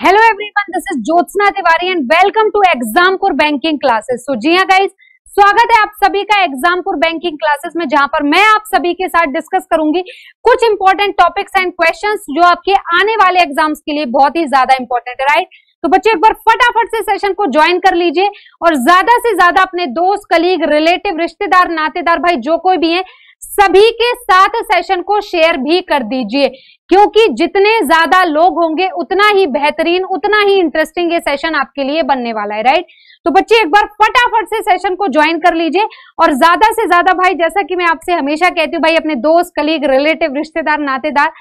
Hello everyone, this is Jyotsna Tiwari and welcome to Exampur banking classes. So जी हाँ guys, स्वागत है आप सभी का एग्जामपुर बैंकिंग क्लासेस में, जहां पर मैं आप सभी के साथ डिस्कस करूंगी कुछ इंपॉर्टेंट टॉपिक्स एंड क्वेश्चंस जो आपके आने वाले एग्जाम्स के लिए बहुत ही ज्यादा इंपॉर्टेंट है, राइट। तो बच्चे एक बार फटाफट से सेशन को ज्वाइन कर लीजिए और ज्यादा से ज्यादा अपने दोस्त, कलीग, रिलेटिव, रिश्तेदार, नातेदार, भाई जो कोई भी है सभी के साथ सेशन को शेयर भी कर दीजिए, क्योंकि जितने ज्यादा लोग होंगे उतना ही बेहतरीन, उतना ही इंटरेस्टिंग ये सेशन आपके लिए बनने वाला है, राइट। तो बच्चे एक बार फटाफट से सेशन को ज्वाइन कर लीजिए और ज्यादा से ज्यादा भाई, जैसा कि मैं आपसे हमेशा कहती हूँ भाई, अपने दोस्त, कलीग, रिलेटिव, रिश्तेदार, नातेदार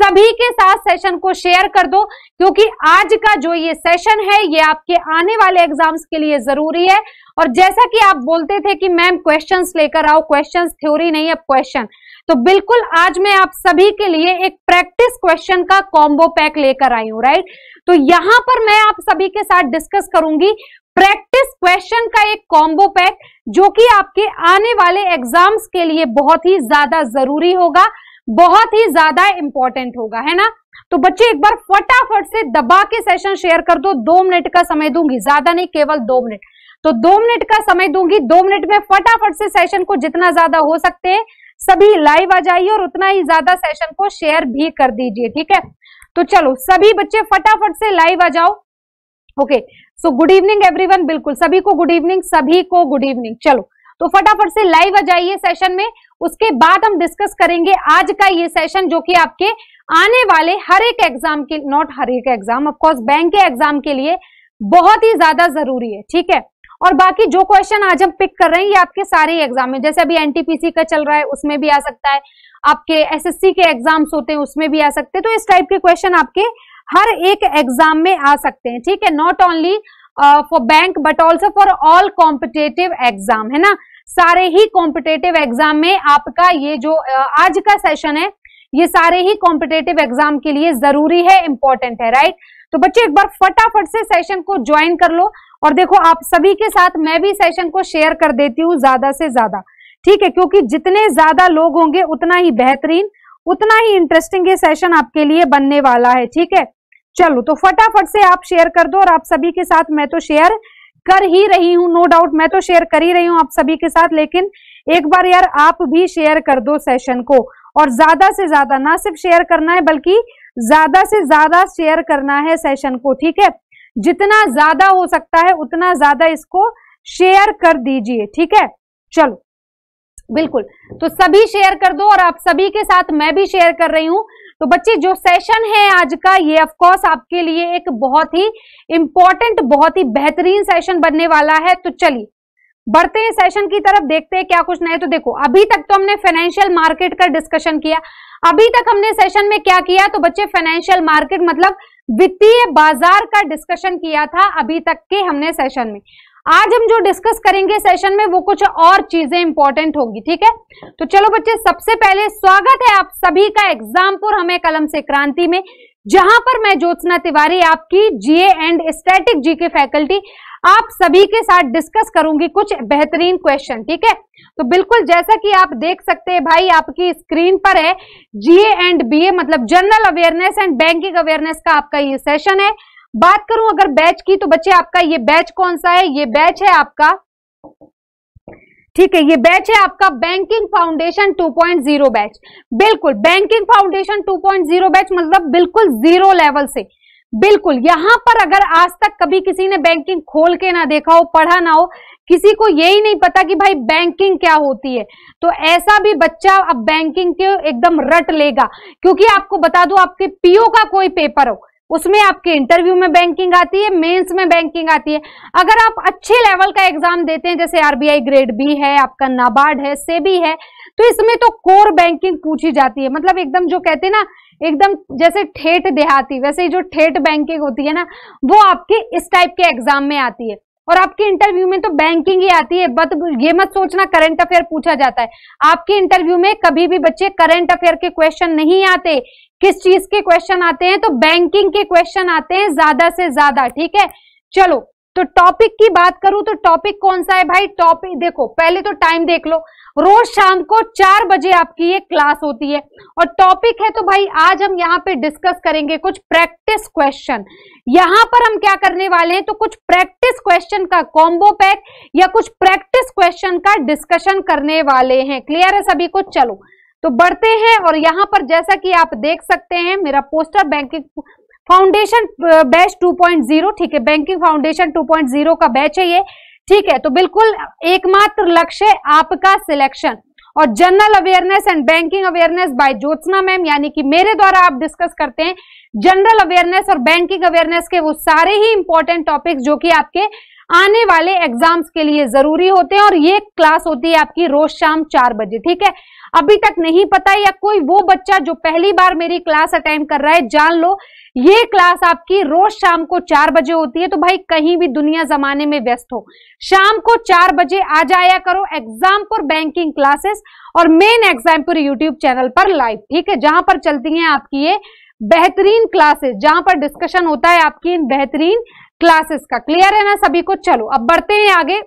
सभी के साथ सेशन को शेयर कर दो, क्योंकि आज का जो ये सेशन है ये आपके आने वाले एग्जाम्स के लिए जरूरी है। और जैसा कि आप बोलते थे कि मैम क्वेश्चंस लेकर आओ, क्वेश्चंस थ्योरी नहीं, अब क्वेश्चन, तो बिल्कुल आज मैं आप सभी के लिए एक प्रैक्टिस क्वेश्चन का कॉम्बो पैक लेकर आई हूं, राइट। तो यहां पर मैं आप सभी के साथ डिस्कस करूंगी प्रैक्टिस क्वेश्चन का एक कॉम्बो पैक, जो कि आपके आने वाले एग्जाम्स के लिए बहुत ही ज्यादा जरूरी होगा, बहुत ही ज्यादा इंपॉर्टेंट होगा, है ना। तो बच्चे एक बार फटाफट से दबा के सेशन शेयर कर दो। 2 मिनट का समय दूंगी, ज्यादा नहीं, केवल 2 मिनट। तो 2 मिनट का समय दूंगी, 2 मिनट में फटाफट से सेशन को जितना ज्यादा हो सकते हैं सभी लाइव आ जाइए और उतना ही ज्यादा सेशन को शेयर भी कर दीजिए, ठीक है। तो चलो सभी बच्चे फटाफट से लाइव आ जाओ। Okay, so good evening everyone, बिल्कुल सभी को गुड इवनिंग, सभी को गुड इवनिंग। चलो तो फटाफट से लाइव आ जाइए सेशन में। उसके बाद हम डिस्कस करेंगे आज का ये सेशन, जो कि आपके आने वाले हर एक एग्जाम के, नॉट हर एक एग्जाम, ऑफ कोर्स बैंक के एग्जाम के लिए बहुत ही ज्यादा जरूरी है, ठीक है। और बाकी जो क्वेश्चन आज हम पिक कर रहे हैं ये आपके सारे एग्जाम में, जैसे अभी एनटीपीसी का चल रहा है उसमें भी आ सकता है, आपके एसएससी के एग्जाम्स होते हैं उसमें भी आ सकते हैं। तो इस टाइप के क्वेश्चन आपके हर एक एग्जाम में आ सकते हैं, ठीक है। Not only for bank but also for all competitive exam, है ना। सारे ही कॉम्पिटेटिव एग्जाम में आपका ये जो आज का सेशन है ये सारे ही कॉम्पिटेटिव एग्जाम के लिए जरूरी है, इंपॉर्टेंट है, राइट। तो बच्चे एक बार फटाफट से सेशन को ज्वाइन कर लो और देखो आप सभी के साथ मैं भी सेशन को शेयर कर देती हूँ ज्यादा से ज्यादा, ठीक है, क्योंकि जितने ज्यादा लोग होंगे उतना ही बेहतरीन, उतना ही इंटरेस्टिंग ये सेशन आपके लिए बनने वाला है, ठीक है। चलो तो फटाफट से आप शेयर कर दो और आप सभी के साथ मैं तो शेयर कर ही रही हूं, नो डाउट मैं तो शेयर कर ही रही हूं आप सभी के साथ, लेकिन एक बार यार आप भी शेयर कर दो सेशन को, और ज्यादा से ज्यादा ना सिर्फ शेयर करना है बल्कि ज्यादा से ज्यादा शेयर करना है सेशन को, ठीक है। जितना ज्यादा हो सकता है उतना ज्यादा इसको शेयर कर दीजिए, ठीक है। चलो बिल्कुल, तो सभी शेयर कर दो और आप सभी के साथ मैं भी शेयर कर रही हूं। तो बच्चे जो सेशन है आज का ये ऑफ कोर्स आपके लिए एक बहुत ही इंपॉर्टेंट, बहुत ही बेहतरीन सेशन बनने वाला है। तो चलिए बढ़ते हैं सेशन की तरफ, देखते हैं क्या कुछ नया। तो देखो अभी तक तो हमने फाइनेंशियल मार्केट का डिस्कशन किया, अभी तक हमने सेशन में क्या किया, तो बच्चे फाइनेंशियल मार्केट मतलब वित्तीय बाजार का डिस्कशन किया था अभी तक के हमने सेशन में। आज हम जो डिस्कस करेंगे सेशन में वो कुछ और चीजें इंपॉर्टेंट होंगी, ठीक है। तो चलो बच्चे सबसे पहले स्वागत है आप सभी का एग्जामपुर हमें कलम से क्रांति में, जहां पर मैं ज्योत्सना तिवारी आपकी जीए एंड स्टैटिक जीके फैकल्टी आप सभी के साथ डिस्कस करूंगी कुछ बेहतरीन क्वेश्चन, ठीक है। तो बिल्कुल जैसा कि आप देख सकते हैं भाई, आपकी स्क्रीन पर है जीए एंड बीए मतलब general awareness and banking awareness का आपका ये सेशन है। बात करूं अगर बैच की, तो बच्चे आपका ये बैच कौन सा है, ये बैच है आपका, ठीक है, ये बैच है आपका बैंकिंग फाउंडेशन 2.0 बैच। बिल्कुल बैंकिंग फाउंडेशन 2.0 बैच मतलब बिल्कुल 0 लेवल से, बिल्कुल यहां पर अगर आज तक कभी किसी ने बैंकिंग खोल के ना देखा हो, पढ़ा ना हो, किसी को यही नहीं पता कि भाई बैंकिंग क्या होती है, तो ऐसा भी बच्चा अब बैंकिंग के एकदम रट लेगा। क्योंकि आपको बता दूं, आपके पीओ का कोई पेपर हो उसमें आपके इंटरव्यू में बैंकिंग आती है, मेंस में बैंकिंग आती है। अगर आप अच्छे लेवल का एग्जाम देते हैं, जैसे आरबीआई ग्रेड बी है, आपका नाबार्ड है, सेबी है, तो इसमें तो कोर बैंकिंग पूछी जाती है, मतलब एकदम जो कहते हैं ना, एकदम जैसे ठेठ देहाती, वैसे ही जो ठेठ बैंकिंग होती है ना, वो आपके इस टाइप के एग्जाम में आती है। और आपके इंटरव्यू में तो बैंकिंग ही आती है, बट ये मत सोचना करंट अफेयर पूछा जाता है। आपके इंटरव्यू में कभी भी बच्चे करंट अफेयर के क्वेश्चन नहीं आते। किस चीज के क्वेश्चन आते हैं, तो बैंकिंग के क्वेश्चन आते हैं ज्यादा से ज्यादा, ठीक है। चलो तो टॉपिक की बात करूं तो टॉपिक कौन सा है भाई? टॉपिक देखो, पहले तो टाइम देख लो, रोज शाम को 4 बजे आपकी ये क्लास होती है। और टॉपिक है तो भाई आज हम यहाँ पे डिस्कस करेंगे कुछ प्रैक्टिस क्वेश्चन। यहाँ पर हम क्या करने वाले हैं, तो कुछ प्रैक्टिस क्वेश्चन का कॉम्बो पैक या कुछ प्रैक्टिस क्वेश्चन का डिस्कशन करने वाले हैं। क्लियर है सभी को? चलो तो बढ़ते हैं। और यहाँ पर जैसा कि आप देख सकते हैं मेरा पोस्टर बैंकिंग फाउंडेशन बैच 2.0, ठीक है, बैंकिंग फाउंडेशन 2.0 का बैच है ये, ठीक है। तो बिल्कुल एकमात्र लक्ष्य है आपका सिलेक्शन। और general awareness and banking awareness by Jyotsna ma'am, यानी कि मेरे द्वारा आप डिस्कस करते हैं जनरल अवेयरनेस और बैंकिंग अवेयरनेस के वो सारे ही इंपॉर्टेंट टॉपिक्स जो कि आपके आने वाले एग्जाम्स के लिए जरूरी होते हैं। और ये क्लास होती है आपकी रोज शाम 4 बजे, ठीक है। अभी तक नहीं पता या कोई वो बच्चा जो पहली बार मेरी क्लास अटेंड कर रहा है, जान लो ये क्लास आपकी रोज शाम को 4 बजे होती है। तो भाई कहीं भी दुनिया जमाने में व्यस्त हो, शाम को 4 बजे आ जाया करो एग्जामपुर बैंकिंग क्लासेस और मेन एग्जामपुर यूट्यूब चैनल पर लाइव, ठीक है, जहां पर चलती हैं आपकी ये बेहतरीन क्लासेस, जहां पर डिस्कशन होता है आपकी इन बेहतरीन क्लासेस का। क्लियर है ना सभी को? चलो अब बढ़ते हैं आगे।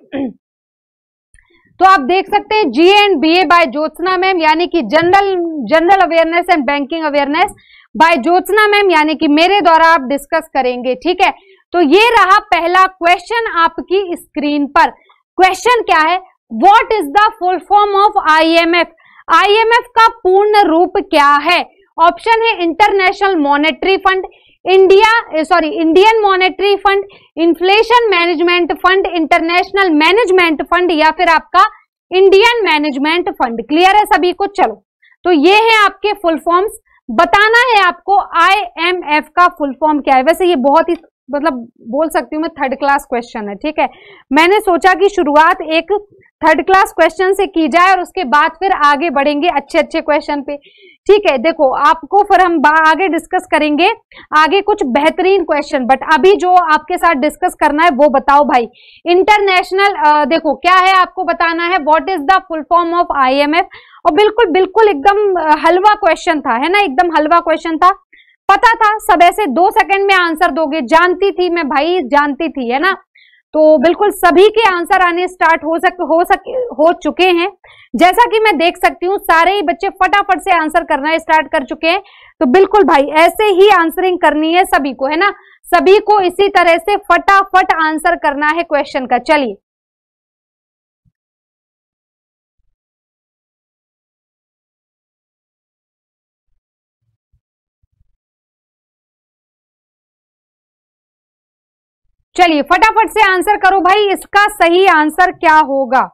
तो आप देख सकते हैं GA and BA by Jyotsna ma'am, यानी कि general awareness and banking awareness by Jyotsna ma'am, यानी कि मेरे द्वारा आप डिस्कस करेंगे, ठीक है। तो ये रहा पहला क्वेश्चन आपकी स्क्रीन पर। क्वेश्चन क्या है? What is the full form of IMF? IMF का पूर्ण रूप क्या है? ऑप्शन है international monetary fund, Indian monetary fund, inflation management fund, international management fund, या फिर आपका इंडियन मैनेजमेंट फंड। क्लियर है सभी को? चलो तो ये है आपके फुल फॉर्म्स। बताना है आपको IMF का फुल फॉर्म क्या है। वैसे ये बहुत ही मतलब बोल सकती हूँ मैं 3rd क्लास क्वेश्चन है, ठीक है। मैंने सोचा कि शुरुआत एक 3rd क्लास क्वेश्चन से की जाए और उसके बाद फिर आगे बढ़ेंगे अच्छे क्वेश्चन पे, ठीक है। देखो आपको फिर हम आगे डिस्कस करेंगे आगे कुछ बेहतरीन क्वेश्चन, बट अभी जो आपके साथ डिस्कस करना है वो बताओ भाई। इंटरनेशनल देखो क्या है आपको बताना है, what is the full form of IMF। और बिल्कुल एकदम हलवा क्वेश्चन था, है ना, एकदम हलवा क्वेश्चन था। पता था सब ऐसे 2 सेकंड में आंसर दोगे, जानती थी मैं भाई, जानती थी, है ना। तो बिल्कुल सभी के आंसर आने स्टार्ट हो चुके हैं। जैसा कि मैं देख सकती हूँ सारे ही बच्चे फटाफट से आंसर करना स्टार्ट कर चुके हैं। तो बिल्कुल भाई ऐसे ही आंसरिंग करनी है सभी को, है ना, सभी को इसी तरह से फटाफट आंसर करना है क्वेश्चन का। चलिए फटाफट से आंसर करो भाई, इसका सही आंसर क्या होगा?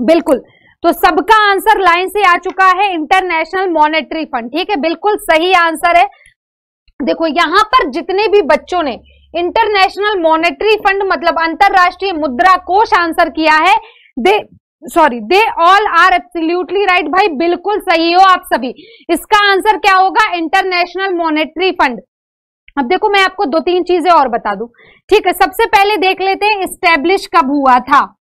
बिल्कुल, तो सबका आंसर लाइन से आ चुका है, इंटरनेशनल मॉनेटरी फंड, ठीक है, बिल्कुल सही आंसर है। देखो यहां पर जितने भी बच्चों ने इंटरनेशनल मॉनेटरी फंड मतलब अंतरराष्ट्रीय मुद्रा कोष आंसर किया है, they all are absolutely right भाई, बिल्कुल सही हो आप सभी। इसका आंसर क्या होगा? International monetary fund. अब देखो मैं आपको 2-3 चीजें और बता दूं, ठीक है। सबसे पहले देख लेते हैं एस्टेब्लिश कब हुआ था।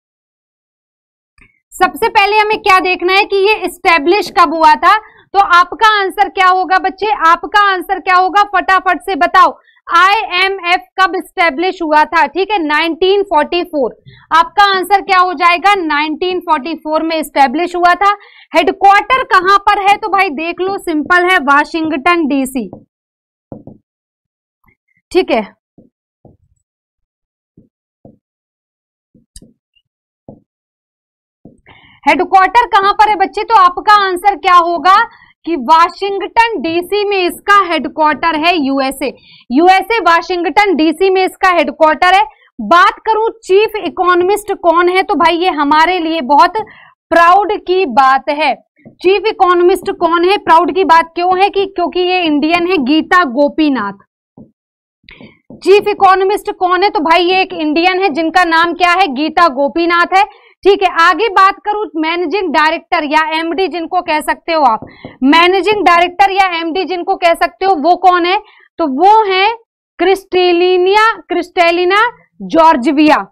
सबसे पहले हमें क्या देखना है कि ये एस्टेब्लिश कब हुआ था। तो आपका आंसर क्या होगा बच्चे? आपका आंसर क्या होगा फटाफट से बताओ। IMF कब एस्टेब्लिश हुआ था? ठीक है, 1944। आपका आंसर क्या हो जाएगा? 1944 में एस्टेब्लिश हुआ था। हेडक्वार्टर कहां पर है? तो भाई देख लो, सिंपल है, वाशिंगटन DC, ठीक है। हेडक्वार्टर कहां पर है बच्चे? तो आपका आंसर क्या होगा कि वाशिंगटन DC में इसका हेडक्वार्टर है। यूएसए वाशिंगटन DC में इसका हेडक्वार्टर है। बात करूं चीफ इकोनॉमिस्ट कौन है, तो भाई ये हमारे लिए बहुत प्राउड की बात है। चीफ इकोनॉमिस्ट कौन है? प्राउड की बात क्यों है? कि क्योंकि ये इंडियन है, गीता गोपीनाथ। चीफ इकोनॉमिस्ट कौन है? तो भाई ये एक इंडियन है जिनका नाम क्या है? गीता गोपीनाथ है। ठीक है, आगे बात करूं मैनेजिंग डायरेक्टर या एमडी जिनको कह सकते हो आप, मैनेजिंग डायरेक्टर या एमडी जिनको कह सकते हो, वो कौन है? तो वो है क्रिस्टेलिना जॉर्जिविया।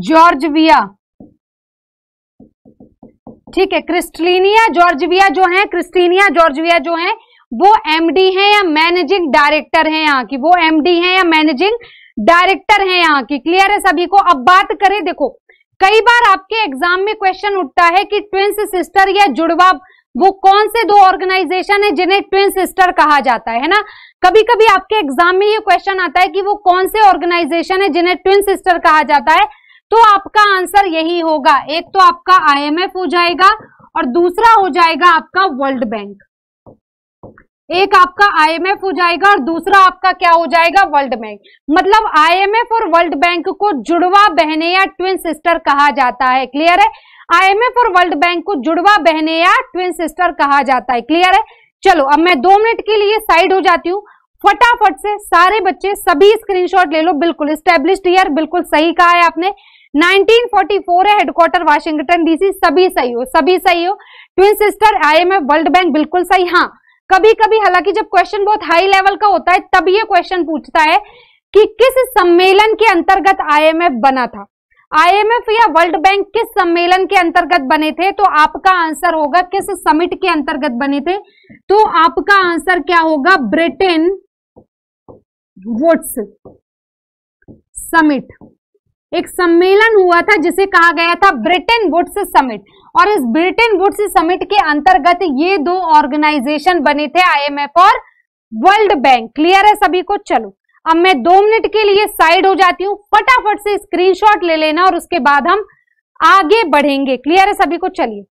जॉर्जिविया, ठीक है, क्रिस्टीनिया जॉर्जिविया जो है, क्रिस्टीनिया जॉर्जिविया जो है वो एमडी है या मैनेजिंग डायरेक्टर है यहाँ की, वो एमडी है या मैनेजिंग डायरेक्टर है यहाँ की। क्लियर है सभी को? अब बात करें, देखो कई बार आपके एग्जाम में क्वेश्चन उठता है कि ट्विंस सिस्टर या जुड़वा, वो कौन से दो ऑर्गेनाइजेशन है जिन्हें ट्विन सिस्टर कहा जाता है ना? कभी कभी आपके एग्जाम में ये क्वेश्चन आता है कि वो कौन से ऑर्गेनाइजेशन है जिन्हें ट्विन सिस्टर कहा जाता है, तो आपका आंसर यही होगा, एक तो आपका आईएमएफ हो जाएगा और दूसरा हो जाएगा आपका वर्ल्ड बैंक। एक आपका आईएमएफ हो जाएगा और दूसरा आपका क्या हो जाएगा? World bank. मतलब आईएमएफ और वर्ल्ड बैंक को जुड़वा बहनें या ट्विन सिस्टर कहा जाता है। क्लियर है? आईएमएफ और वर्ल्ड बैंक को जुड़वा बहनें या ट्विन सिस्टर कहा जाता है। क्लियर है? चलो अब मैं 2 मिनट के लिए साइड हो जाती हूँ। फटाफट से सारे बच्चे सभी स्क्रीनशॉट ले लो। बिल्कुल एस्टेब्लिश्ड ईयर, बिल्कुल सही कहा है आपने, 1944 है, हेडक्वार्टर वाशिंगटन डीसी, सभी सही हो, सभी सही हो। Twin sister, IMF, world bank, बिल्कुल सही। हाँ, कभी कभी हालांकि जब क्वेश्चन बहुत हाई लेवल का होता है तब ये क्वेश्चन पूछता है कि किस सम्मेलन के अंतर्गत आईएमएफ बना था, आईएमएफ या वर्ल्ड बैंक किस सम्मेलन के अंतर्गत बने थे, तो आपका आंसर होगा किस समिट के अंतर्गत बने थे, तो आपका आंसर क्या होगा? Bretton Woods summit. एक सम्मेलन हुआ था जिसे कहा गया था ब्रेटन वुड्स समिट, और इस ब्रेटन वुड्स समिट के अंतर्गत ये 2 ऑर्गेनाइजेशन बने थे, आईएमएफ और वर्ल्ड बैंक। क्लियर है सभी को? चलो अब मैं 2 मिनट के लिए साइड हो जाती हूँ, फटाफट से स्क्रीनशॉट ले लेना और उसके बाद हम आगे बढ़ेंगे। क्लियर है सभी को? चलिए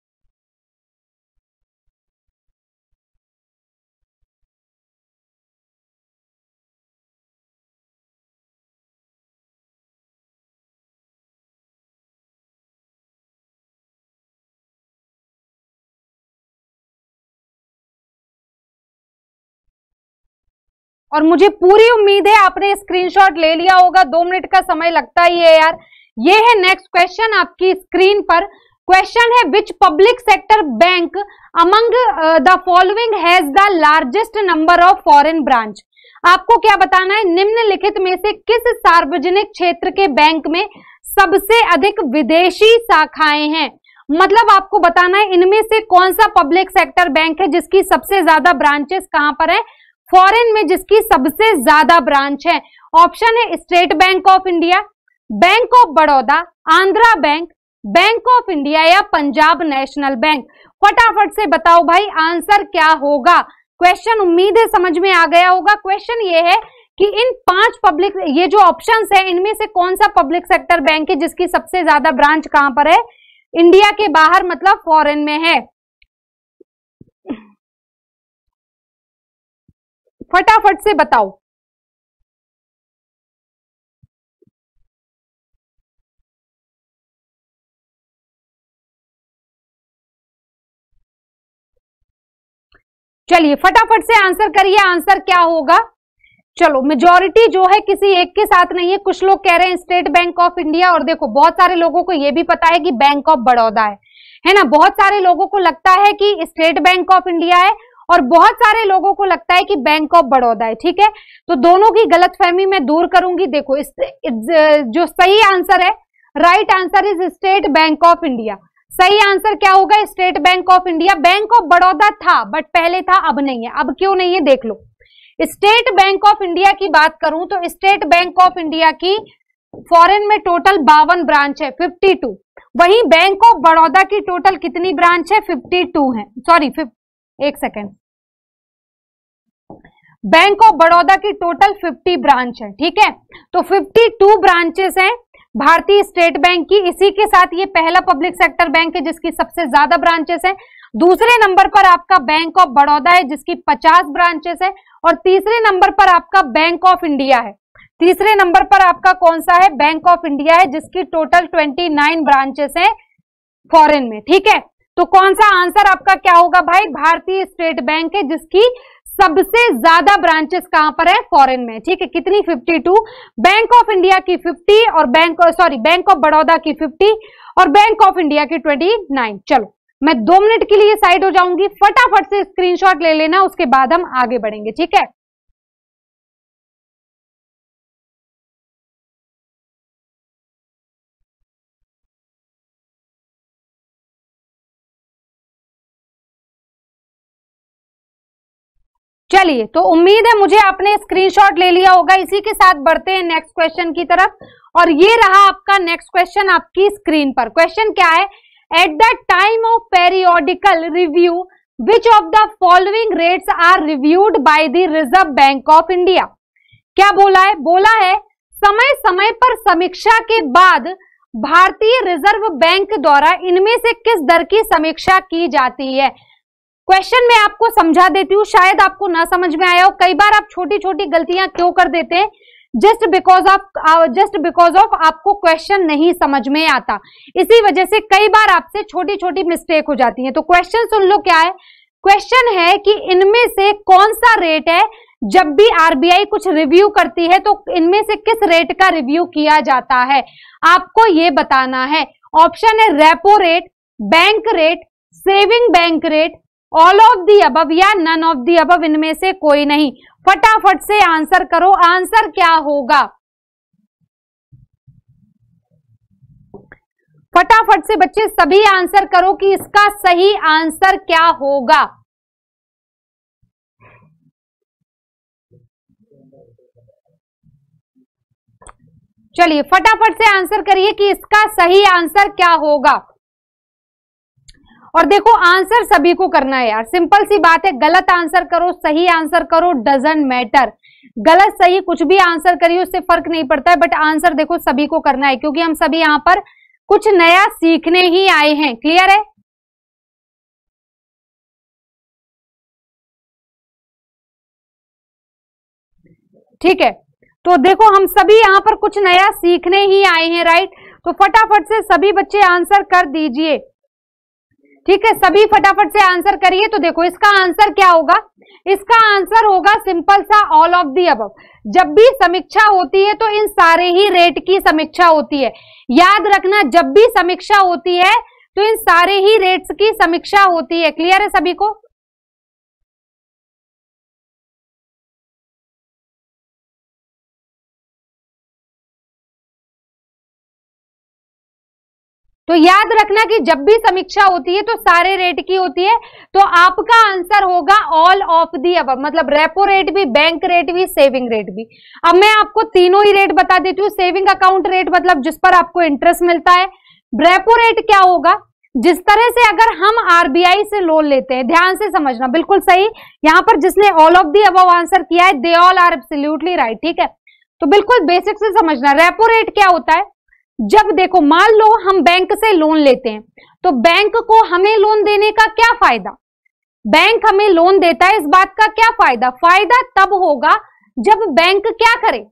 और मुझे पूरी उम्मीद है आपने स्क्रीनशॉट ले लिया होगा। 2 मिनट का समय लगता ही है यार। ये है नेक्स्ट क्वेश्चन आपकी स्क्रीन पर। क्वेश्चन है which public sector bank among the following has the largest number of foreign branch. आपको क्या बताना है? निम्नलिखित में से किस सार्वजनिक क्षेत्र के बैंक में सबसे अधिक विदेशी शाखाएं हैं। मतलब आपको बताना है इनमें से कौन सा पब्लिक सेक्टर बैंक है जिसकी सबसे ज्यादा ब्रांचेस कहां पर है? फॉरेन में, जिसकी सबसे ज्यादा ब्रांच है। ऑप्शन है state bank of India, bank of Baroda, Andhra bank, bank of India या पंजाब नेशनल बैंक। फटाफट से बताओ भाई आंसर क्या होगा। क्वेश्चन उम्मीद है समझ में आ गया होगा। क्वेश्चन ये है कि इन 5 पब्लिक, ये जो ऑप्शंस है इनमें से कौन सा पब्लिक सेक्टर बैंक है जिसकी सबसे ज्यादा ब्रांच कहां पर है? इंडिया के बाहर, मतलब फॉरेन में है। फटाफट से बताओ। चलिए फटाफट से आंसर करिए, आंसर क्या होगा? चलो मेजॉरिटी जो है किसी एक के साथ नहीं है। कुछ लोग कह रहे हैं स्टेट बैंक ऑफ इंडिया, और देखो बहुत सारे लोगों को यह भी पता है कि बैंक ऑफ बड़ौदा है ना। बहुत सारे लोगों को लगता है कि स्टेट बैंक ऑफ इंडिया है और बहुत सारे लोगों को लगता है कि बैंक ऑफ बड़ौदा है। ठीक है, तो दोनों की गलतफहमी मैं दूर करूंगी। देखो जो सही आंसर है, right answer is state bank of India. सही आंसर क्या होगा? State bank of India. Bank of Baroda था बट पहले था, अब नहीं है। अब क्यों नहीं है देख लो। स्टेट बैंक ऑफ इंडिया की बात करूं तो स्टेट बैंक ऑफ इंडिया की फॉरेन में टोटल 52 ब्रांच है, 52। वहीं बैंक ऑफ बड़ौदा की टोटल कितनी ब्रांच है? 52 है। सॉरी, एक सेकेंड, बैंक ऑफ बड़ौदा की टोटल 50 ब्रांच है। ठीक है, तो 52 ब्रांचेस हैं भारतीय स्टेट बैंक की। इसी के साथ ये पहला पब्लिक सेक्टर बैंक है जिसकी सबसे ज्यादा ब्रांचेस हैं। दूसरे नंबर पर आपका बैंक ऑफ बड़ौदा है जिसकी 50 ब्रांचेस है, और तीसरे नंबर पर आपका बैंक ऑफ इंडिया है। तीसरे नंबर पर आपका कौन सा है? बैंक ऑफ इंडिया है जिसकी टोटल 29 ब्रांचेस हैं फॉरेन में। ठीक है, तो कौन सा आंसर आपका क्या होगा भाई? भारतीय स्टेट बैंक है जिसकी सबसे ज्यादा ब्रांचेस कहां पर है? फॉरेन में। ठीक है, कितनी? 52। बैंक ऑफ इंडिया की 50 और बैंक ऑफ बड़ौदा की 50 और बैंक ऑफ इंडिया की 29। चलो मैं 2 मिनट के लिए साइड हो जाऊंगी, फटाफट से स्क्रीनशॉट ले लेना, उसके बाद हम आगे बढ़ेंगे। ठीक है, चलिए, तो उम्मीद है मुझे आपने स्क्रीनशॉट ले लिया होगा। इसी के साथ बढ़ते हैं नेक्स्ट क्वेश्चन की तरफ, और ये रहा आपका नेक्स्ट क्वेश्चन आपकी स्क्रीन पर। क्वेश्चन क्या है? At the time of periodical review which of the following rates are reviewed by the Reserve Bank of India. क्या बोला है? बोला है समय समय पर समीक्षा के बाद भारतीय रिजर्व बैंक द्वारा इनमें से किस दर की समीक्षा की जाती है। क्वेश्चन मैं आपको समझा देती हूँ, शायद आपको ना समझ में आया हो। कई बार आप छोटी छोटी गलतियां क्यों कर देते हैं? जस्ट बिकॉज ऑफ आपको क्वेश्चन नहीं समझ में आता, इसी वजह से कई बार आपसे छोटी छोटी मिस्टेक हो जाती है। तो क्वेश्चन सुन लो, क्या है क्वेश्चन? है कि इनमें से कौन सा रेट है, जब भी आरबीआई कुछ रिव्यू करती है तो इनमें से किस रेट का रिव्यू किया जाता है, आपको ये बताना है। ऑप्शन है repo rate, bank rate, saving bank rate, all of the above या नन ऑफ दी अबव, इनमें से कोई नहीं। फटाफट से आंसर करो, आंसर क्या होगा? फटाफट से बच्चे सभी आंसर करो कि इसका सही आंसर क्या होगा। चलिए फटाफट से आंसर करिए कि इसका सही आंसर क्या होगा। और देखो आंसर सभी को करना है यार, सिंपल सी बात है। गलत आंसर करो, सही आंसर करो, डजंट मैटर। गलत सही कुछ भी आंसर करिए, उससे फर्क नहीं पड़ता है, बट आंसर देखो सभी को करना है, क्योंकि हम सभी यहां पर कुछ नया सीखने ही आए हैं। क्लियर है? ठीक है, तो देखो हम सभी यहां पर कुछ नया सीखने ही आए हैं, राइट? तो फटाफट से सभी बच्चे आंसर कर दीजिए। ठीक है, सभी फटाफट से आंसर करिए। तो देखो इसका आंसर क्या होगा? इसका आंसर होगा सिंपल सा, ऑल ऑफ दी अबव। जब भी समीक्षा होती है तो इन सारे ही रेट की समीक्षा होती है। याद रखना, जब भी समीक्षा होती है तो इन सारे ही रेट्स की समीक्षा होती है। क्लियर है सभी को? तो याद रखना कि जब भी समीक्षा होती है तो सारे रेट की होती है। तो आपका आंसर होगा ऑल ऑफ दी अबव, मतलब रेपो रेट भी, बैंक रेट भी, सेविंग रेट भी। अब मैं आपको तीनों ही रेट बता देती हूँ। सेविंग अकाउंट रेट मतलब जिस पर आपको इंटरेस्ट मिलता है। रेपो रेट क्या होगा? जिस तरह से अगर हम आरबीआई से लोन लेते हैं, ध्यान से समझना, बिल्कुल सही। यहां पर जिसने all of the above answer किया है, they all are absolutely right. ठीक है, तो बिल्कुल बेसिक से समझना। रेपो रेट क्या होता है? जब देखो मान लो हम बैंक से लोन लेते हैं, तो बैंक को हमें लोन देने का क्या फायदा? बैंक हमें लोन देता है, इस बात का क्या फायदा? फायदा तब होगा जब बैंक क्या करे,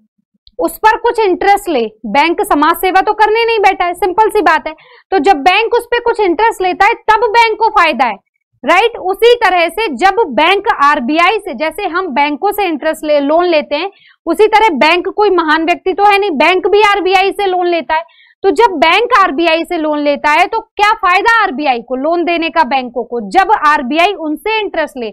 उस पर कुछ इंटरेस्ट ले। बैंक समाज सेवा तो करने नहीं बैठा है, सिंपल सी बात है। तो जब बैंक उस पर कुछ इंटरेस्ट लेता है तब बैंक को फायदा है, राइट? उसी तरह से जब बैंक आरबीआई से, जैसे हम बैंकों से इंटरेस्ट ले लोन लेते हैं, उसी तरह बैंक कोई महान व्यक्ति तो है नहीं, बैंक भी आरबीआई से लोन लेता है। तो जब बैंक आरबीआई से लोन लेता है तो क्या फायदा आरबीआई को लोन देने का, बैंकों को? जब आरबीआई उनसे इंटरेस्ट ले।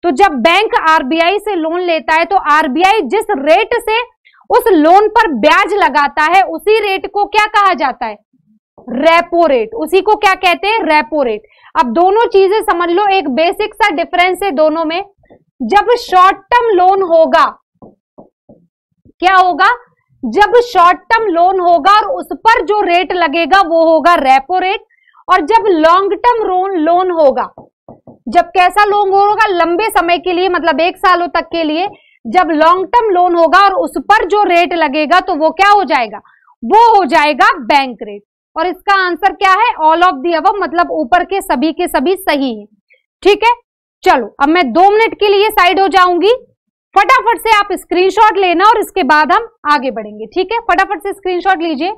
तो जब बैंक आरबीआई से लोन लेता है तो आरबीआई जिस रेट से उस लोन पर ब्याज लगाता है, उसी रेट को क्या कहा जाता है? Repo rate. उसी को क्या कहते हैं? Repo rate. अब दोनों चीजें समझ लो, एक बेसिक सा डिफरेंस है दोनों में। जब शॉर्ट टर्म लोन होगा, क्या होगा? जब शॉर्ट टर्म लोन होगा और उस पर जो रेट लगेगा वो होगा रेपो रेट। और जब लॉन्ग टर्म लोन होगा, जब कैसा लोन होगा? लंबे समय के लिए, मतलब 1 सालों तक के लिए जब लॉन्ग टर्म लोन होगा और उस पर जो रेट लगेगा तो वो क्या हो जाएगा? वो हो जाएगा बैंक रेट। और इसका आंसर क्या है? ऑल ऑफ दी अबव, मतलब ऊपर के सभी सही है। ठीक है, चलो अब मैं 2 मिनट के लिए साइड हो जाऊंगी। फटाफट से आप स्क्रीनशॉट लेना और इसके बाद हम आगे बढ़ेंगे। ठीक है, फटाफट से स्क्रीनशॉट लीजिए।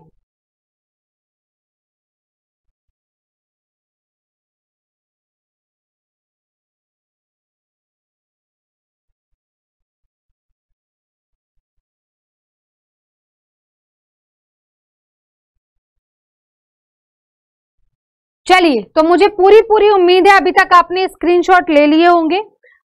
चलिए, तो मुझे पूरी पूरी उम्मीद है अभी तक आपने स्क्रीनशॉट ले लिए होंगे।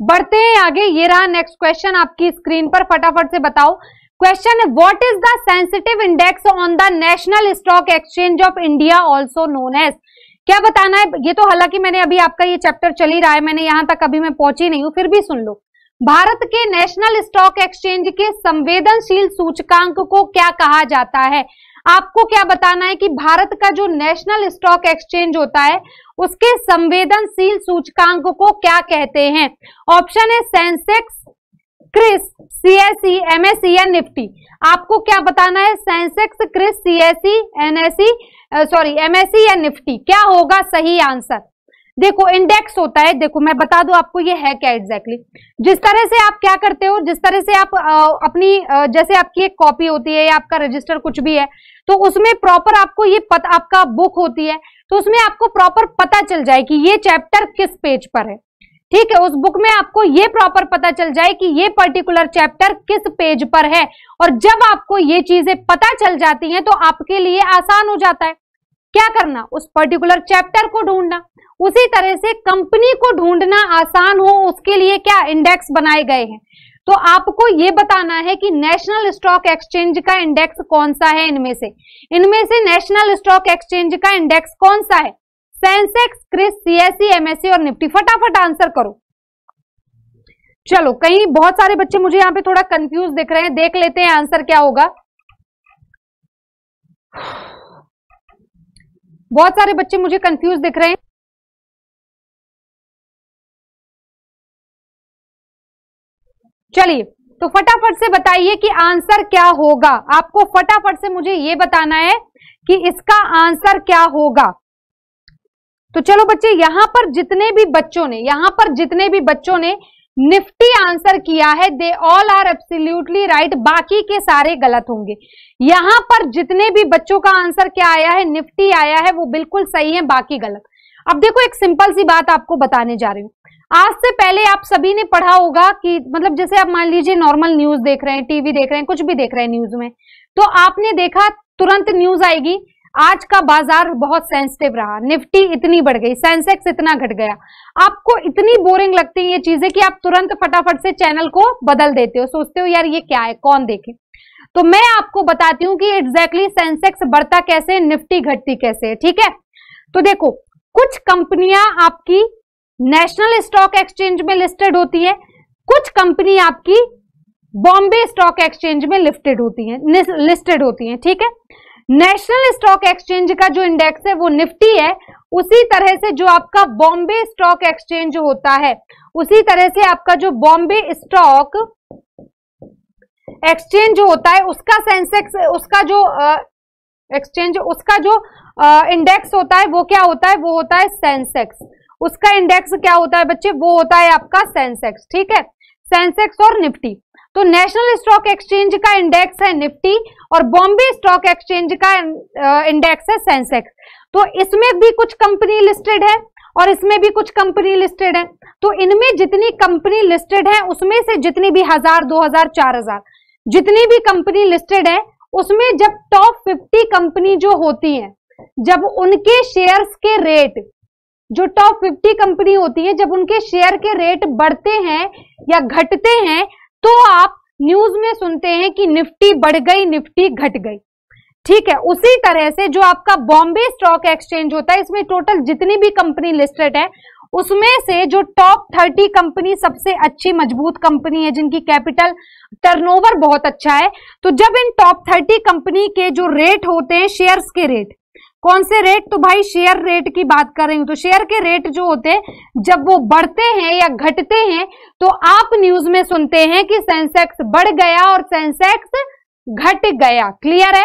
बढ़ते हैं आगे। ये रहा नेक्स्ट क्वेश्चन आपकी स्क्रीन पर, फटाफट से बताओ। क्वेश्चन है, what is the sensitive index on the national stock exchange of India also known as. क्या बताना है? ये तो हालांकि मैंने अभी, आपका ये चैप्टर चल ही रहा है, मैंने यहां तक अभी मैं पहुंची नहीं हूं, फिर भी सुन लो। भारत के नेशनल स्टॉक एक्सचेंज के संवेदनशील सूचकांक को क्या कहा जाता है? आपको क्या बताना है कि भारत का जो नेशनल स्टॉक एक्सचेंज होता है उसके संवेदनशील सूचकांक को क्या कहते हैं? ऑप्शन है सेंसेक्स, क्रिस, सीएसई, एमएसई या निफ्टी। आपको क्या बताना है? Sensex, CRIS, CSE, NSE, sorry MSE या निफ्टी। क्या होगा सही आंसर? देखो, इंडेक्स होता है, देखो मैं बता दूं आपको ये है क्या एग्जैक्टली। जिस तरह से आप क्या करते हो, जिस तरह से आप अपनी जैसे आपकी एक कॉपी होती है या आपका रजिस्टर कुछ भी है, तो उसमें प्रॉपर आपको ये पता, आपका बुक होती है तो उसमें आपको प्रॉपर पता चल जाए कि ये चैप्टर किस पेज पर है। ठीक है, उस बुक में आपको ये प्रॉपर पता चल जाए कि ये पर्टिकुलर चैप्टर किस पेज पर है। और जब आपको ये चीजें पता चल जाती हैं तो आपके लिए आसान हो जाता है क्या करना, उस पर्टिकुलर चैप्टर को ढूंढना। उसी तरह से कंपनी को ढूंढना आसान हो उसके लिए क्या इंडेक्स बनाए गए हैं। तो आपको ये बताना है कि नेशनल स्टॉक एक्सचेंज का इंडेक्स कौन सा है। इनमें से नेशनल स्टॉक एक्सचेंज का इंडेक्स कौन सा है? सेंसेक्स, क्रिस, सीएसई, एमएसई और निफ्टी। फटाफट आंसर करो। चलो, कहीं बहुत सारे बच्चे मुझे यहाँ पे थोड़ा कंफ्यूज दिख रहे हैं, देख लेते हैं आंसर क्या होगा। बहुत सारे बच्चे मुझे कंफ्यूज दिख रहे हैं। चलिए, तो फटाफट से बताइए कि आंसर क्या होगा। आपको फटाफट से मुझे ये बताना है कि इसका आंसर क्या होगा। तो चलो बच्चे, यहां पर जितने भी बच्चों ने निफ्टी आंसर किया है, they all are absolutely right, बाकी के सारे गलत होंगे। यहां पर जितने भी बच्चों का आंसर क्या आया है, निफ्टी आया है, वो बिल्कुल सही है, बाकी गलत। अब देखो, एक सिंपल सी बात आपको बताने जा रही हूं। आज से पहले आप सभी ने पढ़ा होगा कि मतलब जैसे आप मान लीजिए नॉर्मल न्यूज देख रहे हैं, टीवी देख रहे हैं, कुछ भी देख रहे हैं न्यूज में, तो आपने देखा तुरंत न्यूज आएगी, आज का बाजार बहुत सेंसिटिव रहा, निफ्टी इतनी बढ़ गई, सेंसेक्स इतना घट गया। आपको इतनी बोरिंग लगती है ये चीजें कि आप तुरंत फटाफट से चैनल को बदल देते हो, सोचते हो यार ये क्या है, कौन देखे। तो मैं आपको बताती हूँ कि एग्जैक्टली सेंसेक्स बढ़ता कैसे, निफ्टी घटती कैसे है। ठीक है, तो देखो, कुछ कंपनियां आपकी नेशनल स्टॉक एक्सचेंज में लिस्टेड होती है, कुछ कंपनी आपकी बॉम्बे स्टॉक एक्सचेंज में लिस्टेड होती हैं। ठीक है, नेशनल स्टॉक एक्सचेंज का जो इंडेक्स है वो निफ्टी है, उसी तरह से जो आपका बॉम्बे स्टॉक एक्सचेंज होता है, उसी तरह से आपका जो बॉम्बे स्टॉक एक्सचेंज होता है उसका सेंसेक्स, उसका जो एक्सचेंज, उसका जो इंडेक्स होता है वो क्या होता है, वो होता है सेंसेक्स। उसका इंडेक्स क्या होता है बच्चे, वो होता है आपका सेंसेक्स। ठीक है, सेंसेक्स और निफ्टी। तो नेशनल स्टॉक एक्सचेंज का इंडेक्स है निफ्टी और बॉम्बे स्टॉक एक्सचेंज का इंडेक्स है सेंसेक्स। तो इसमें भी कुछ कंपनी लिस्टेड है और इसमें भी कुछ कंपनी लिस्टेड है। तो इनमें जितनी कंपनी लिस्टेड है उसमें से जितनी भी 1000, 2000, 4000 जितनी भी कंपनी लिस्टेड है, उसमें जब टॉप 50 कंपनी जो होती है, जब उनके शेयर्स के रेट, जो टॉप 50 कंपनी होती है, जब उनके शेयर के रेट बढ़ते हैं या घटते हैं, तो आप न्यूज में सुनते हैं कि निफ्टी बढ़ गई, निफ्टी घट गई। ठीक है, उसी तरह से जो आपका बॉम्बे स्टॉक एक्सचेंज होता है, इसमें टोटल जितनी भी कंपनी लिस्टेड है, उसमें से जो टॉप 30 कंपनी सबसे अच्छी मजबूत कंपनी है, जिनकी कैपिटल टर्नओवर बहुत अच्छा है, तो जब इन टॉप 30 कंपनी के जो रेट होते हैं, शेयर्स के रेट, कौन से रेट, तो भाई शेयर रेट की बात कर रही हूं, तो शेयर के रेट जो होते हैं जब वो बढ़ते हैं या घटते हैं, तो आप न्यूज में सुनते हैं कि सेंसेक्स बढ़ गया और सेंसेक्स घट गया। क्लियर है?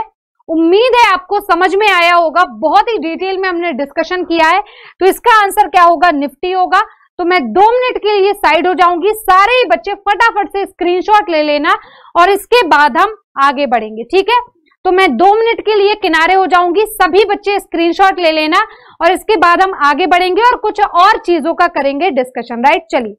उम्मीद है आपको समझ में आया होगा, बहुत ही डिटेल में हमने डिस्कशन किया है। तो इसका आंसर क्या होगा, निफ्टी होगा। तो मैं 2 मिनट के लिए साइड हो जाऊंगी, सारे ही बच्चे फटाफट से स्क्रीनशॉट ले लेना और इसके बाद हम आगे बढ़ेंगे। ठीक है, तो मैं 2 मिनट के लिए किनारे हो जाऊंगी, सभी बच्चे स्क्रीनशॉट ले लेना और इसके बाद हम आगे बढ़ेंगे और कुछ और चीजों का करेंगे डिस्कशन। राइट, चलिए।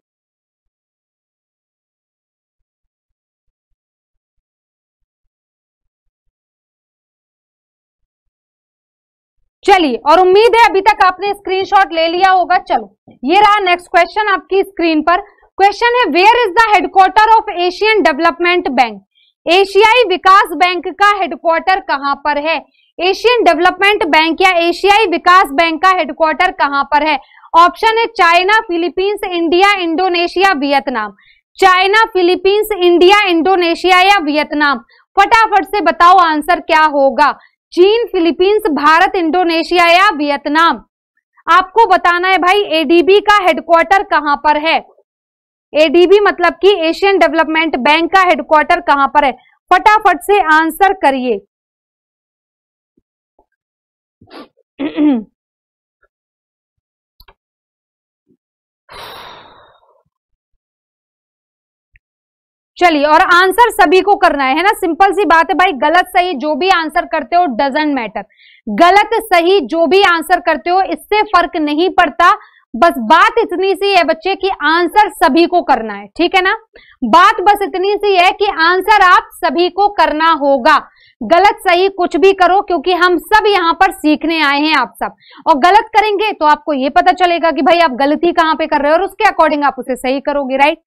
चलिए, और उम्मीद है अभी तक आपने स्क्रीनशॉट ले लिया होगा। चलो, ये रहा नेक्स्ट क्वेश्चन आपकी स्क्रीन पर। क्वेश्चन है, where is the headquarter of Asian development bank? एशियाई विकास बैंक का हेडक्वार्टर कहां पर है? एशियन डेवलपमेंट बैंक या एशियाई विकास बैंक का हेडक्वार्टर कहां पर है? ऑप्शन है China, Philippines, India, Indonesia, Vietnam. China, Philippines, India, Indonesia या वियतनाम? फटाफट से बताओ आंसर क्या होगा। चीन, फिलीपींस, भारत, इंडोनेशिया या वियतनाम? आपको बताना है भाई एडीबी का हेडक्वार्टर कहां पर है। एडीबी मतलब कि एशियन डेवलपमेंट बैंक का हेडक्वार्टर कहां पर है? फटाफट से आंसर करिए। चलिए, और आंसर सभी को करना है ना, सिंपल सी बात है भाई। गलत सही जो भी आंसर करते हो डजंट मैटर, गलत सही जो भी आंसर करते हो इससे फर्क नहीं पड़ता। बस बात इतनी सी है बच्चे कि आंसर सभी को करना है, ठीक है ना। बात बस इतनी सी है कि आंसर आप सभी को करना होगा। गलत सही कुछ भी करो, क्योंकि हम सब यहाँ पर सीखने आए हैं आप सब। और गलत करेंगे तो आपको ये पता चलेगा कि भाई आप गलती कहाँ पे कर रहे हो और उसके अकॉर्डिंग आप उसे सही करोगे, राइट।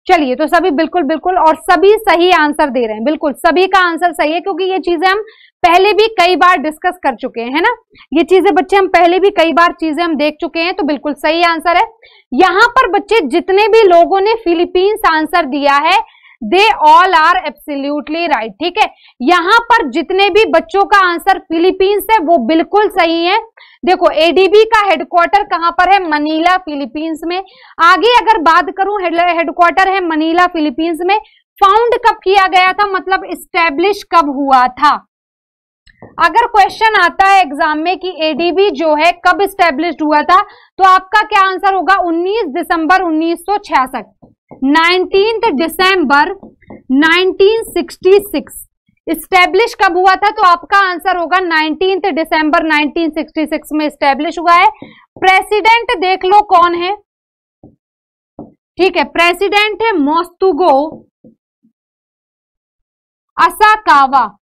चलिए, तो सभी बिल्कुल बिल्कुल और सभी सही आंसर दे रहे हैं, बिल्कुल सभी का आंसर सही है, क्योंकि ये चीजें हम पहले भी कई बार डिस्कस कर चुके हैं, है ना। ये चीजें बच्चे हम पहले भी कई बार चीजें हम देख चुके हैं, तो बिल्कुल सही आंसर है। यहां पर बच्चे जितने भी लोगों ने फिलीपींस आंसर दिया है, they all are absolutely right, ठीक है। यहां पर जितने भी बच्चों का आंसर फिलीपींस है वो बिल्कुल सही है। देखो, एडीबी का हेडक्वार्टर कहां पर है? मनीला, फिलीपींस में। आगे अगर बात करूं, हेडक्वार्टर है मनीला, फिलीपींस में। फाउंड कब किया गया था, मतलब इस्टेब्लिश कब हुआ था? अगर क्वेश्चन आता है एग्जाम में कि एडीबी जो है कब इस्टेब्लिश्ड हुआ था, तो आपका क्या आंसर होगा? 19 दिसंबर 1966, 19 दिसंबर 1966 इस्टेब्लिश कब हुआ था? तो आपका आंसर होगा 19 दिसंबर 1966 में इस्टेब्लिश हुआ है। प्रेसिडेंट देख लो कौन है, ठीक है। प्रेसिडेंट है मोत्सुगो असाकावा,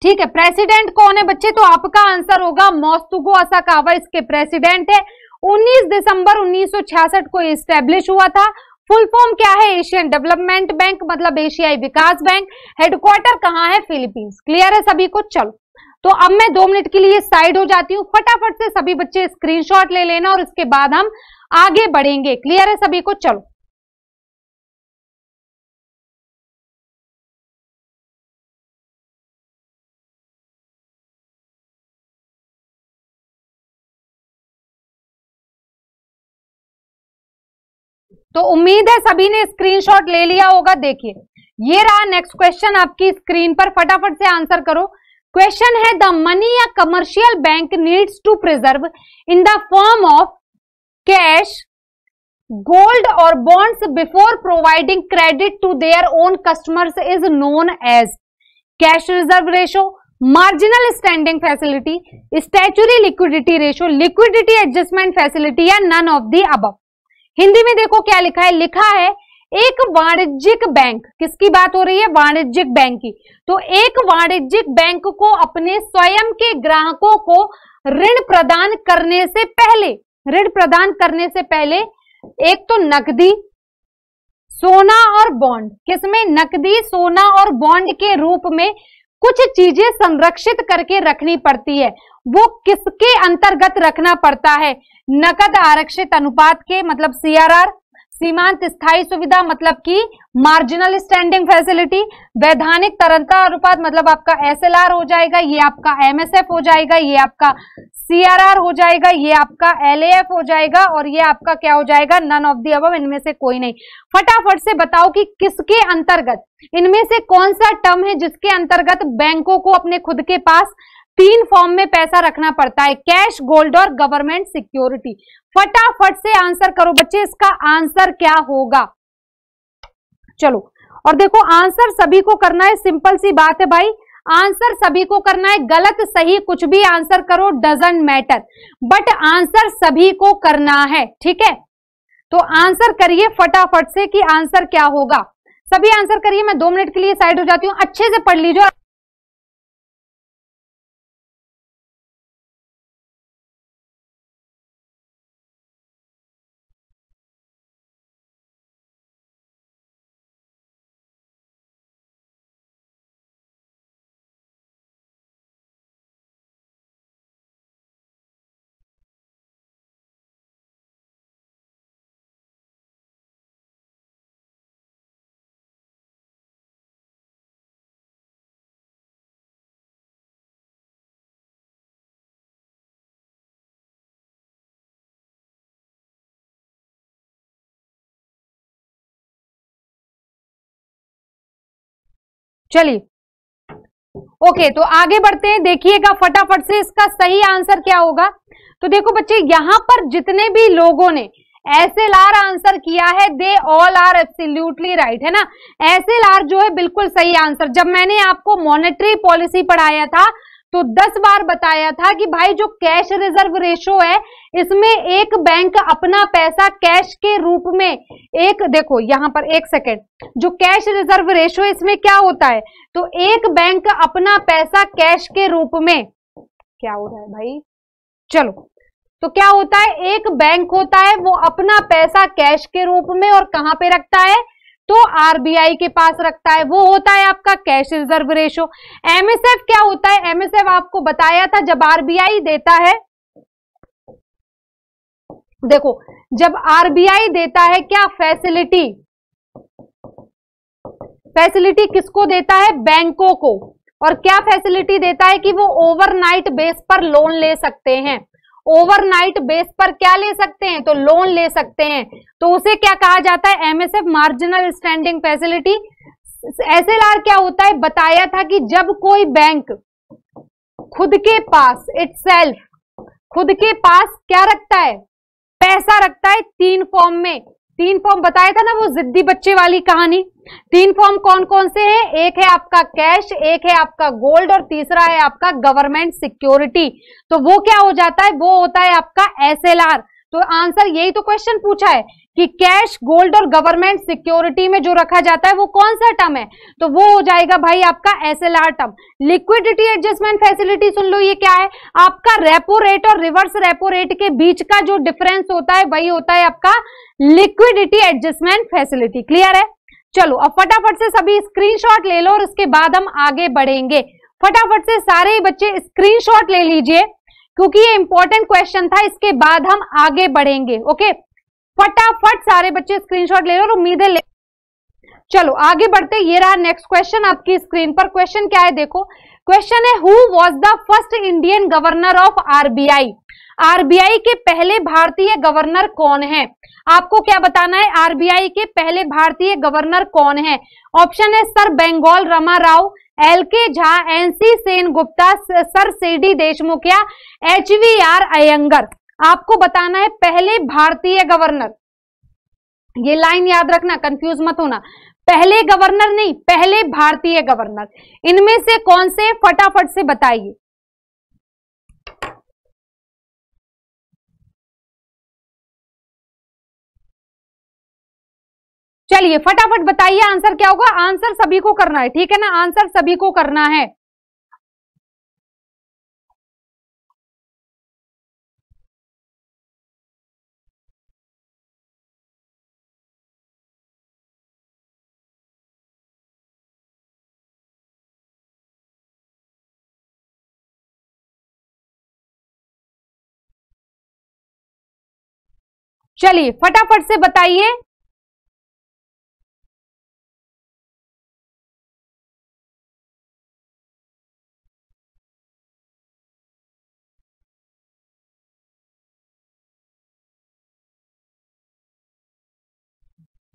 ठीक है। प्रेसिडेंट कौन है बच्चे? तो आपका आंसर होगा मोत्सुगो असाकावा, इसके प्रेसिडेंट है। 19 दिसंबर 1966 को इस्टेब्लिश हुआ था। फुल फॉर्म क्या है? एशियन डेवलपमेंट बैंक, मतलब एशियाई विकास बैंक। हेडक्वार्टर कहां है? फिलीपींस। क्लियर है सभी को? चलो, तो अब मैं 2 मिनट के लिए साइड हो जाती हूँ। फटाफट से सभी बच्चे स्क्रीनशॉट ले लेना और इसके बाद हम आगे बढ़ेंगे। क्लियर है सभी को? चलो, तो उम्मीद है सभी ने स्क्रीनशॉट ले लिया होगा। देखिए, ये रहा नेक्स्ट क्वेश्चन आपकी स्क्रीन पर, फटाफट से आंसर करो। क्वेश्चन है, द मनी या commercial bank needs to preserve in the form of cash, gold और bonds before providing credit to their own customers is known as cash reserve ratio, marginal standing facility, statutory liquidity ratio, liquidity adjustment facility या none of the above. Hindi में देखो क्या लिखा है। लिखा है एक वाणिज्यिक बैंक, किसकी बात हो रही है? वाणिज्यिक बैंक की। तो एक वाणिज्यिक बैंक को अपने स्वयं के ग्राहकों को ऋण प्रदान करने से पहले एक तो नकदी, सोना और बॉन्ड, किसमें? नकदी, सोना और बॉन्ड के रूप में कुछ चीजें संरक्षित करके रखनी पड़ती है। वो किसके अंतर्गत रखना पड़ता है? नकद आरक्षित अनुपात के, मतलब सीआरआर, सीमांत स्थायी सुविधा मतलब कि मार्जिनल स्टैंडिंग फैसिलिटी, वैधानिक तरलता अनुपात मतलब आपका एसएलआर हो जाएगा, ये आपका एमएसएफ हो जाएगा, ये आपका सीआरआर हो जाएगा, ये आपका एलएएफ हो जाएगा, और ये आपका क्या हो जाएगा? नन ऑफ द अबव, इनमें से कोई नहीं। फटाफट से बताओ कि किसके अंतर्गत, इनमें से कौन सा टर्म है जिसके अंतर्गत बैंकों को अपने खुद के पास 3 फॉर्म में पैसा रखना पड़ता है? कैश, गोल्ड और गवर्नमेंट सिक्योरिटी। फटाफट से आंसर करो बच्चे, इसका आंसर क्या होगा? चलो, और देखो आंसर सभी को करना है, सिंपल सी बात है भाई, आंसर सभी को करना है। गलत सही कुछ भी आंसर करो, डजंट मैटर, बट आंसर सभी को करना है, ठीक है। तो आंसर करिए फटाफट से कि आंसर क्या होगा। सभी आंसर करिए, मैं 2 मिनट के लिए साइड हो जाती हूं। अच्छे से पढ़ लीजिए। चलिए ओके, तो आगे बढ़ते हैं, देखिएगा फटाफट से इसका सही आंसर क्या होगा। तो देखो बच्चे, यहां पर जितने भी लोगों ने SLR आंसर किया है, they all are absolutely right, है ना। SLR जो है बिल्कुल सही आंसर। जब मैंने आपको मॉनेटरी पॉलिसी पढ़ाया था तो 10 बार बताया था कि भाई जो कैश रिजर्व रेशो है, इसमें एक बैंक अपना पैसा कैश के रूप में, एक देखो यहां पर एक सेकेंड, जो कैश रिजर्व रेशो इसमें क्या होता है, तो एक बैंक अपना पैसा कैश के रूप में, क्या हो रहा है भाई, चलो, तो क्या होता है, एक बैंक होता है वो अपना पैसा कैश के रूप में और कहां पे रखता है, तो RBI के पास रखता है, वो होता है आपका कैश रिजर्व रेशो। MSF क्या होता है, MSF आपको बताया था, जब RBI देता है, देखो जब RBI देता है क्या फैसिलिटी, फैसिलिटी किसको देता है, बैंकों को, और क्या फैसिलिटी देता है कि वो ओवरनाइट बेस पर लोन ले सकते हैं, ओवरनाइट बेस पर क्या ले सकते हैं, तो लोन ले सकते हैं, तो उसे क्या कहा जाता है, MSF, marginal standing facility. SLR क्या होता है, बताया था कि जब कोई बैंक खुद के पास इटसेल्फ, खुद के पास क्या रखता है, पैसा रखता है 3 फॉर्म में, 3 फॉर्म बताया था ना, वो जिद्दी बच्चे वाली कहानी। 3 फॉर्म कौन कौन से हैं, एक है आपका कैश, एक है आपका गोल्ड और तीसरा है आपका गवर्नमेंट सिक्योरिटी। तो वो क्या हो जाता है, वो होता है आपका SLR। तो आंसर, यही तो क्वेश्चन पूछा है कि कैश, गोल्ड और गवर्नमेंट सिक्योरिटी में जो रखा जाता है वो कौन सा टर्म है, तो वो हो जाएगा भाई आपका SLR term. Liquidity adjustment facility सुन लो, ये क्या है, आपका रेपो रेट और रिवर्स रेपो रेट के बीच का जो डिफरेंस होता है वही होता है आपका लिक्विडिटी एडजस्टमेंट फैसिलिटी। क्लियर है। चलो अब फटाफट से सभी स्क्रीनशॉट ले लो और उसके बाद हम आगे बढ़ेंगे। फटाफट से सारे ही बच्चे स्क्रीनशॉट ले लीजिए क्योंकि ये इंपॉर्टेंट क्वेश्चन था, इसके बाद हम आगे बढ़ेंगे। ओके, फटाफट सारे बच्चे स्क्रीनशॉट ले लो और उम्मीद है चलो आगे बढ़ते। ये रहा नेक्स्ट क्वेश्चन आपकी स्क्रीन पर। क्वेश्चन क्या है देखो, क्वेश्चन है who was the first Indian governor of RBI। RBI के पहले भारतीय गवर्नर कौन है, आपको क्या बताना है, RBI के पहले भारतीय गवर्नर कौन है। ऑप्शन है sir Bengal Rama Rao, LK Jha, NC Sen Gupta, sir CD Deshmukh या HVR अयंगर। आपको बताना है पहले भारतीय गवर्नर, ये लाइन याद रखना, कंफ्यूज मत होना, पहले गवर्नर नहीं, पहले भारतीय गवर्नर, इनमें से कौन से, फटाफट से बताइए। चलिए फटाफट बताइए आंसर क्या होगा। आंसर सभी को करना है, ठीक है ना, आंसर सभी को करना है। चलिए फटाफट से बताइए।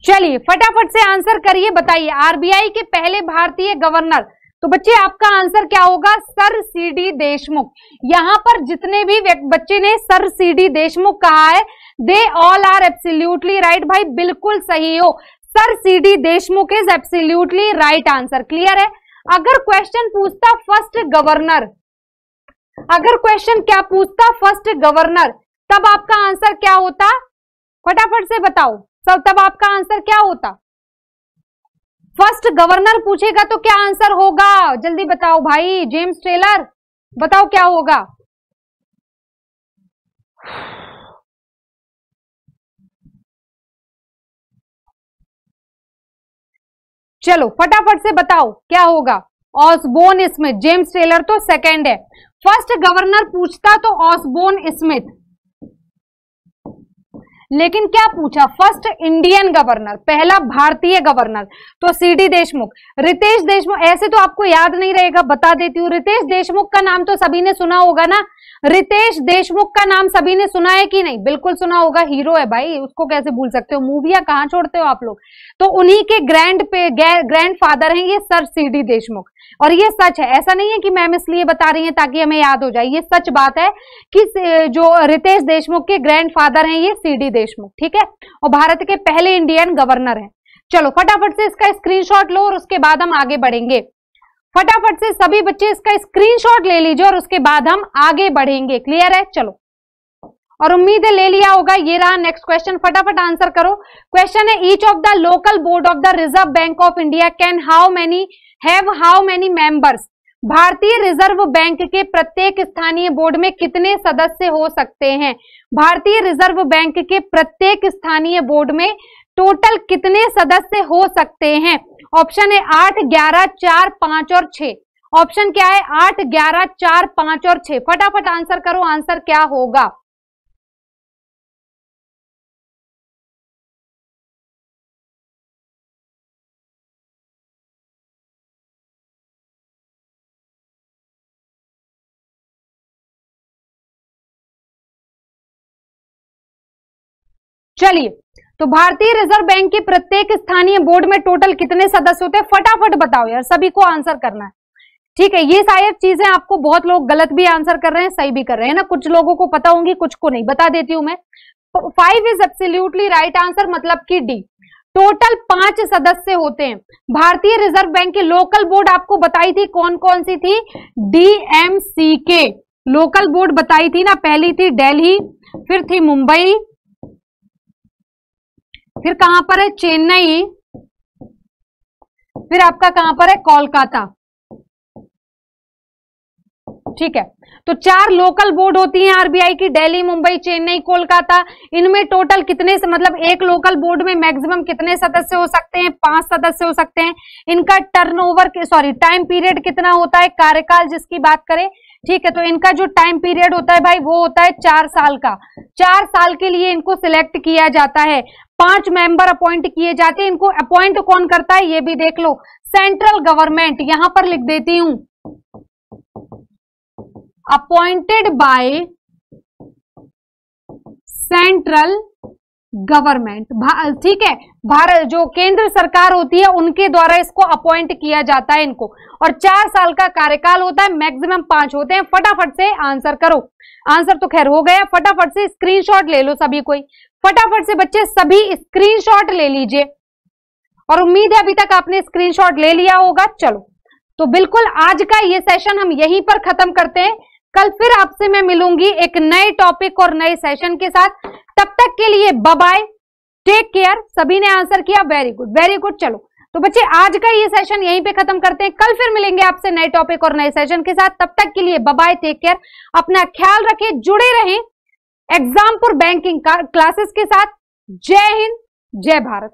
चलिए फटाफट से आंसर करिए, बताइए RBI के पहले भारतीय गवर्नर। तो बच्चे आपका आंसर क्या होगा, सर CD देशमुख। यहां पर जितने भी बच्चे ने सर CD देशमुख कहा है, they all are absolutely right. भाई बिल्कुल सही हो, sir CD Deshmukh is absolutely right answer. Clear है। अगर क्वेश्चन पूछता फर्स्ट गवर्नर, अगर क्वेश्चन क्या पूछता फर्स्ट गवर्नर, तब आपका आंसर क्या होता, फटाफट से बताओ सब, तब आपका आंसर क्या होता। फर्स्ट गवर्नर पूछेगा तो क्या आंसर होगा, जल्दी बताओ भाई, जेम्स टेलर बताओ क्या होगा। चलो फटाफट से बताओ क्या होगा। ऑसबोर्न स्मिथ, जेम्स टेलर तो सेकंड है, फर्स्ट गवर्नर पूछता तो ऑसबोर्न स्मिथ, लेकिन क्या पूछा, फर्स्ट इंडियन गवर्नर, पहला भारतीय गवर्नर, तो सीडी देशमुख। रितेश देशमुख, ऐसे तो आपको याद नहीं रहेगा, बता देती हूँ। रितेश देशमुख का नाम तो सभी ने सुना होगा ना, रितेश देशमुख का नाम सभी ने सुना है कि नहीं? बिल्कुल सुना होगा, हीरो है भाई, उसको कैसे भूल सकते हो, मूवियां कहाँ छोड़ते हो आप लोग। तो उन्हीं के ग्रैंड फादर हैं ये सर सीडी देशमुख। और ये सच है, ऐसा नहीं है कि मैम इसलिए बता रही है ताकि हमें याद हो जाए, ये सच बात है कि जो रितेश देशमुख के ग्रैंडफादर हैं ये सीडी देशमुख, ठीक है, और भारत के पहले इंडियन गवर्नर हैं। चलो फटाफट से इसका स्क्रीनशॉट लो और उसके बाद हम आगे बढ़ेंगे। फटाफट से सभी बच्चे इसका स्क्रीनशॉट ले लीजिए और उसके बाद हम आगे बढ़ेंगे। क्लियर है? चलो, और उम्मीद है ले लिया होगा। ये रहा नेक्स्ट क्वेश्चन, फटाफट आंसर करो। क्वेश्चन है, each of the local board of the Reserve Bank of India can how many members. भारतीय रिजर्व बैंक के प्रत्येक स्थानीय बोर्ड में कितने सदस्य हो सकते हैं? भारतीय रिजर्व बैंक के प्रत्येक स्थानीय बोर्ड में टोटल कितने सदस्य हो सकते हैं? ऑप्शन है 8, 11, 4, 5 और 6। ऑप्शन क्या है? 8, 11, 4, 5 और 6। फटाफट आंसर करो, आंसर क्या होगा? चलिए, तो भारतीय रिजर्व बैंक के प्रत्येक स्थानीय बोर्ड में टोटल कितने सदस्य होते हैं? फटाफट बताओ यार, सभी को आंसर करना है, ठीक है। ये शायद चीजें आपको बहुत लोग गलत भी आंसर कर रहे हैं, सही भी कर रहे हैं ना, कुछ लोगों को पता होंगी, कुछ को नहीं। बता देती हूं मैं, 5 इज एब्सोल्युटली राइट आंसर, मतलब कि डी। टोटल 5 सदस्य होते हैं। भारतीय रिजर्व बैंक की लोकल बोर्ड आपको बताई थी, कौन कौन सी थी? DMCK लोकल बोर्ड बताई थी ना, पहली थी दिल्ली, फिर थी मुंबई, फिर कहां पर है? चेन्नई, फिर आपका कहां पर है? कोलकाता, ठीक है। तो 4 लोकल बोर्ड होती हैं आरबीआई की, दिल्ली, मुंबई, चेन्नई, कोलकाता। इनमें टोटल कितने से, मतलब एक लोकल बोर्ड में मैक्सिमम कितने सदस्य हो सकते हैं? 5 सदस्य हो सकते हैं। इनका टाइम पीरियड कितना होता है? कार्यकाल जिसकी बात करें, ठीक है, तो इनका जो टाइम पीरियड होता है भाई वो होता है 4 साल का। 4 साल के लिए इनको सिलेक्ट किया जाता है। 5 मेंबर अपॉइंट किए जाते हैं। इनको अपॉइंट कौन करता है ये भी देख लो, सेंट्रल गवर्नमेंट। यहां पर लिख देती हूं, अपॉइंटेड बाय सेंट्रल गवर्नमेंट, ठीक है। भारत जो केंद्र सरकार होती है उनके द्वारा इसको अपॉइंट किया जाता है इनको, और 4 साल का कार्यकाल होता है, मैक्सिमम 5 होते हैं। फटाफट से आंसर करो। आंसर तो खैर हो गया, फटाफट से स्क्रीनशॉट ले लो सभी कोई, फटाफट से बच्चे सभी स्क्रीनशॉट ले लीजिए, और उम्मीद है अभी तक आपने स्क्रीनशॉट ले लिया होगा। चलो, तो बिल्कुल आज का ये सेशन हम यहीं पर खत्म करते हैं। कल फिर आपसे मैं मिलूंगी एक नए टॉपिक और नए सेशन के साथ। तब तक के लिए बाय बाय, टेक केयर। सभी ने आंसर किया, वेरी गुड वेरी गुड। चलो, तो बच्चे आज का ये सेशन यहीं पे खत्म करते हैं। कल फिर मिलेंगे आपसे नए टॉपिक और नए सेशन के साथ। तब तक के लिए बाय बाय, टेक केयर, अपना ख्याल रखें, जुड़े रहें एग्जामपुर बैंकिंग क्लासेस के साथ। जय हिंद, जय भारत।